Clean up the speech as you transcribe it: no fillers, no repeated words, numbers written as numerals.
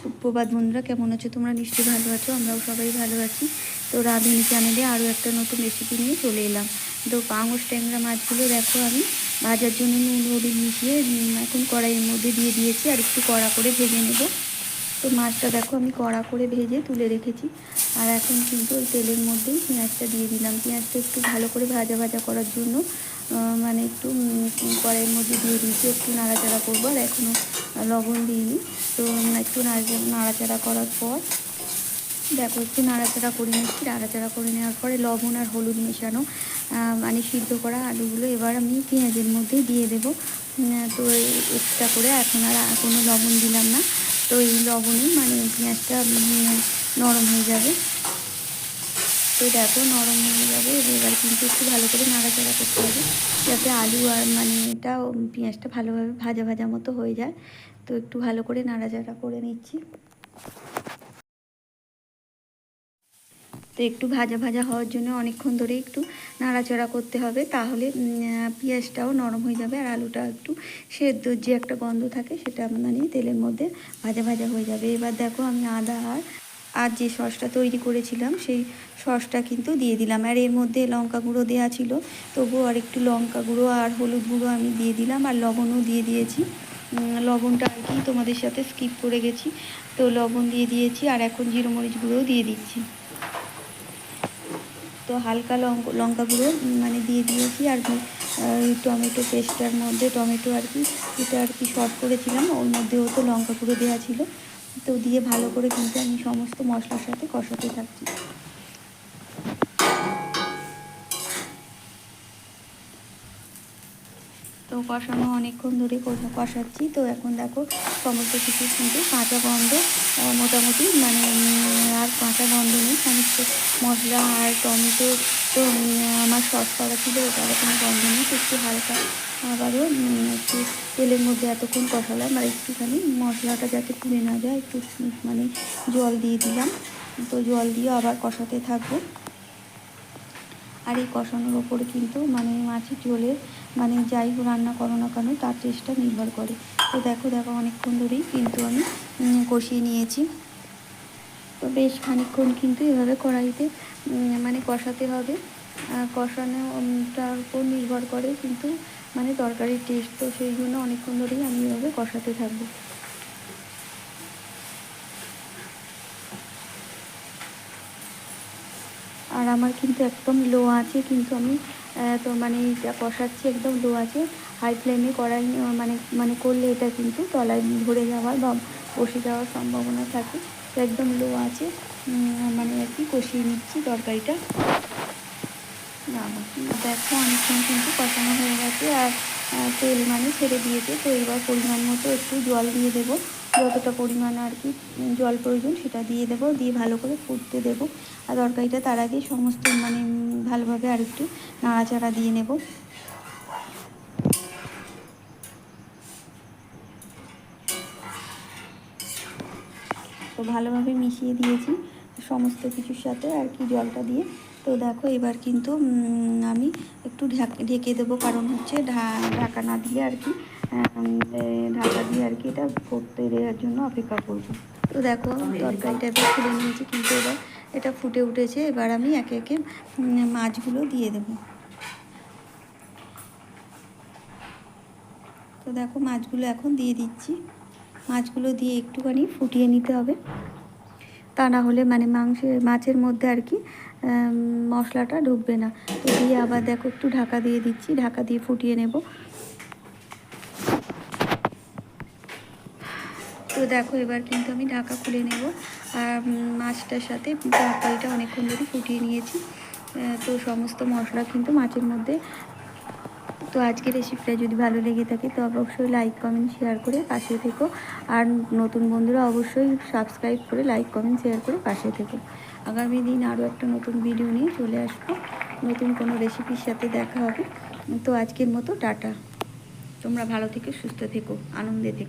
সুপ্রভাত বন্ধুরা, কেমন আছো তোমরা? নিশ্চয়ই ভালো আছো, আমরাও সবাই ভালো আছি। তো রাঁধুনি চ্যানেলে আরও একটা নতুন রেসিপি নিয়ে চলে এলাম। তো পাঙস ট্যাংরা মাছগুলো দেখো আমি ভাজার জন্য নুন হলুদ মিশিয়ে এখন কড়াইয়ের মধ্যে দিয়ে দিয়েছি, আর একটু কড়া করে ভেজে নেব। তো মাছটা দেখো আমি কড়া করে ভেজে তুলে রেখেছি, আর এখন কিন্তু ওই তেলের মধ্যেই পেঁয়াজটা দিয়ে দিলাম। পেঁয়াজটা একটু ভালো করে ভাজা ভাজা করার জন্য মানে একটু কড়াইয়ের মধ্যে দিয়ে দিয়েছি, একটু নাড়াচাড়া করবো। আর এখনও লবণ দিইনি। তো একটু নাড়াচাড়া করার পর দেখো একটু নাড়াচাড়া করে নিচ্ছি। নাড়াচাড়া করে নেওয়ার পরে লবণ আর হলুদ মেশানো মানে সিদ্ধ করা আলুগুলো এবার আমি পেঁয়াজের মধ্যে দিয়ে দেবো। তো এক্সট্রা করে এখন আর কোনো লবণ দিলাম না। তো এই লবণে মানে পেঁয়াজটা নরম হয়ে যাবে। তো দেখো নরম হয়ে যাবে, এবার কিন্তু একটু ভালো করে নাড়াচাড়া করতে হবে যাতে আলু আর মানে এটা পেঁয়াজটা ভালোভাবে ভাজা ভাজা মতো হয়ে যায়। তো একটু ভালো করে নাড়াচাড়া করে নিচ্ছি। তো একটু ভাজা ভাজা হওয়ার জন্য অনেকক্ষণ ধরে একটু নাড়াচাড়া করতে হবে, তাহলে পেঁয়াজটাও নরম হয়ে যাবে আর আলুটা একটু সেদ্ধর যে একটা গন্ধ থাকে সেটা মানে তেলের মধ্যে ভাজা ভাজা হয়ে যাবে। এবার দেখো আমি আদা আর যে সসটা তৈরি করেছিলাম সেই সসটা কিন্তু দিয়ে দিলাম, আর এর মধ্যে লঙ্কা গুঁড়ো দেওয়া ছিল, তবুও আর একটু লঙ্কা গুঁড়ো আর হলুদ গুঁড়ো আমি দিয়ে দিলাম, আর লবণও দিয়ে দিয়েছি। লবণটা আর কি তোমাদের সাথে স্কিপ করে গেছি, তো লবণ দিয়ে দিয়েছি, আর এখন জিরে মরিচ গুঁড়োও দিয়ে দিচ্ছি। তো হালকা লঙ্কা গুঁড়ো মানে দিয়ে দিয়েছি। আর টমেটো পেস্টটার মধ্যে টমেটো আর কি এটা আর কি শর্ট করেছিলাম, ওর মধ্যেও তো লঙ্কা গুঁড়ো দেওয়া ছিল। তো দিয়ে ভালো করে কিন্তু আমি সমস্ত মশলার সাথে কষাতে থাকছি। তো কষানো অনেকক্ষণ ধরে কষাচ্ছি। তো এখন দেখো সমস্ত কিছু কিন্তু কাঁচা গন্ধ মোটামুটি মানে আর কাঁচা গন্ধ নেই, সমস্ত মশলা আর টমেটো তো আমার সস করা ছিল, ওটারও কোনো গন্ধ নেই। একটু হালকা আবারও একটু তেলের মধ্যে এতক্ষণ কষালাম, আর একটুখানি মশলাটা যাতে পুড়ে না যায় একটু মানে জল দিয়ে দিলাম। তো জল দিয়ে আবার কষাতে থাকবো। আর এই কষানোর ওপরে কিন্তু মানে মাছের ঝোলের মানে যাই রান্না করো না কেন তার টেস্টটা নির্ভর করে। তো দেখো অনেকক্ষণ ধরেই কিন্তু আমি কষিয়ে নিয়েছি। বেশ খানিকক্ষণ কিন্তু এভাবে কড়াইতে মানে কষাতে হবে। কষানোটার উপর নির্ভর করে কিন্তু মানে তরকারির টেস্ট, তো সেই জন্য অনেকক্ষণ ধরেই আমি এভাবে কষাতে থাকবো। আর আমার কিন্তু একদম লো আছে, কিন্তু আমি তো মানে কষাচ্ছি একদম লো আছে। হাই ফ্লেমে কড়াই মানে করলে এটা কিন্তু তলায় ধরে যাওয়ার বা বসে যাওয়ার সম্ভাবনা থাকে। তো একদম লো আছে মানে আর কি কষিয়ে নিচ্ছি তরকারিটা। না দেখো অনেকক্ষণ কিন্তু কষানো হয়ে গেছে, আর তেল মানে ছেড়ে দিয়েছে। তো এবার পরিমাণ মতো একটু জল দিয়ে দেবো, যতটা পরিমাণ আর কি জল প্রয়োজন সেটা দিয়ে দেবো, দিয়ে ভালো করে ফুটতে দেবো। আর তরকারিটা তার আগে সমস্ত মানে ভালোভাবে আর একটু নাড়াচাড়া দিয়ে নেব। তো ভালোভাবে মিশিয়ে দিয়েছি সমস্ত কিছুর সাথে আর কি জলটা দিয়ে। তো দেখো এবার কিন্তু আমি একটু ঢেকে দেবো, কারণ হচ্ছে ঢাকা না দিলে আর কি ঢাকা দিয়ে আর কি এটা ফুটতে দেওয়ার জন্য অপেক্ষা করব। তো দেখো তরকারিটা এবার খুলে নিয়েছি, কিন্তু এবার এটা ফুটে উঠেছে। এবার আমি একে একে মাছগুলো দিয়ে দেবো। তো দেখো মাছগুলো এখন দিয়ে দিচ্ছি। মাছগুলো দিয়ে একটুখানি ফুটিয়ে নিতে হবে, তা না হলে মানে মাছের মধ্যে আর কি মশলাটা ঢুকবে না। তো দিয়ে আবার দেখো একটু ঢাকা দিয়ে দিচ্ছি, ঢাকা দিয়ে ফুটিয়ে নেব। তো দেখো এবার কিন্তু আমি ঢাকা খুলে নেব। আর মাছটার সাথে তরকারিটা অনেকক্ষণ ধরে ফুটিয়ে নিয়েছি। তো সমস্ত মশলা কিন্তু মাছের মধ্যে। তো আজকের রেসিপিটা যদি ভালো লেগে থাকে তো অবশ্যই লাইক কমেন্ট শেয়ার করে পাশে থেকো। আর নতুন বন্ধুরা অবশ্যই সাবস্ক্রাইব করে লাইক কমেন্ট শেয়ার করে পাশে থেকো। আগামী দিন আরও একটা নতুন ভিডিও নিয়ে চলে আসবো, নতুন কোনো রেসিপির সাথে দেখা হবে। তো আজকের মতো টাটা। তোমরা ভালো থেকো, সুস্থ থেকো, আনন্দে থেকো।